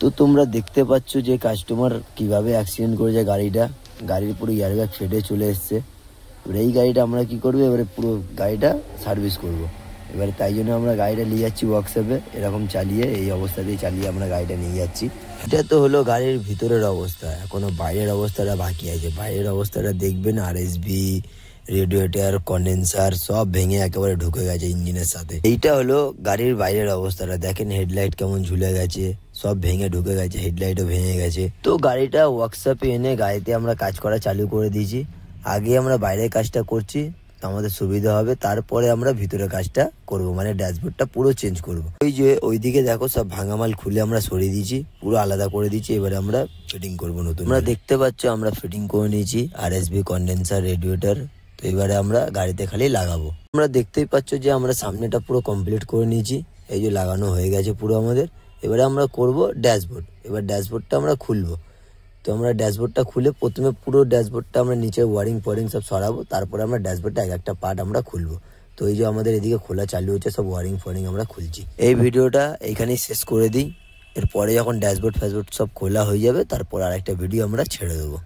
তো তোমরা দেখতে পাচ্ছ যে কাস্টমার কিভাবে অ্যাক্সিডেন্ট করেছে গাড়িটা, গাড়ির পুরো এয়ারব্যাগ ফেটে চলে এসছে। এবার এই গাড়িটা আমরা কি করবো, এবারে পুরো গাড়িটা সার্ভিস করব। এবারে তাই জন্য আমরা গাড়িটা নিয়ে যাচ্ছি ওয়ার্কশপে, এরকম চালিয়ে এই অবস্থাতেই চালিয়ে আমরা গাড়িটা নিয়ে যাচ্ছি। এটা তো হলো গাড়ির ভিতরের অবস্থা, এখনো বাইরের অবস্থাটা বাকি আছে। বাইরের অবস্থাটা দেখবেন, আরএসবি, রেডিয়েটর, কন্ডেন্সার সব ভেঙে একেবারে ঢুকে গেছে ইঞ্জিনের সাথে। এইটা হলো গাড়ির বাইরের অবস্থাটা, দেখেন হেডলাইট কেমন ঝুলে গেছে, সব ভেঙে ঢুকে গেছে, হেডলাইটও ভেঙে গেছে। তো গাড়িটা ওয়ার্কশপে এনে গাড়িতে আমরা কাজ করা চালু করে দিয়েছি। আগে আমরা বাইরের কাজটা করছি, আমাদের সুবিধা হবে, তারপরে আমরা ভিতরে কাজটা করব, মানে ড্যাশবোর্ডটা পুরো চেঞ্জ করব। ওই যে ওইদিকে দেখো সব ভাঙামাল খুলে আমরা সরিয়ে দিয়েছি, পুরো আলাদা করে দিয়েছি। এবারে আমরা ফিটিং করব নতুন। তোমরা দেখতে পাচ্ছ আমরা ফিটিং করে নিয়েছি আরএসবি, কন্ডেন্সার, রেডিয়েটর। তো এবারে আমরা গাড়িতে খালি লাগাবো। তোমরা দেখতেই পাচ্ছ যে আমরা সামনেটা পুরো কমপ্লিট করে নিয়েছি, এই যে লাগানো হয়ে গেছে পুরো আমাদের। এবারে আমরা করব ড্যাশবোর্ড। এবার ড্যাশবোর্ডটা আমরা খুলবো। তো আমরা ড্যাশবোর্ডটা খুলে প্রথমে পুরো ড্যাশবোর্ডটা আমরা নিচে ওয়ারিং ফোয়ারিং সব সরাবো, তারপরে আমরা ড্যাশবোর্ডটা এক একটা পার্ট আমরা খুলবো। তো এই যে আমাদের এদিকে খোলা চালু হচ্ছে, সব ওয়ারিং ফোয়ারিং আমরা খুলছি। এই ভিডিওটা এইখানেই শেষ করে দিই। এরপরে যখন ড্যাশবোর্ড ফ্যাশবোর্ড সব খোলা হয়ে যাবে, তারপর আরেকটা ভিডিও আমরা ছেড়ে দেবো।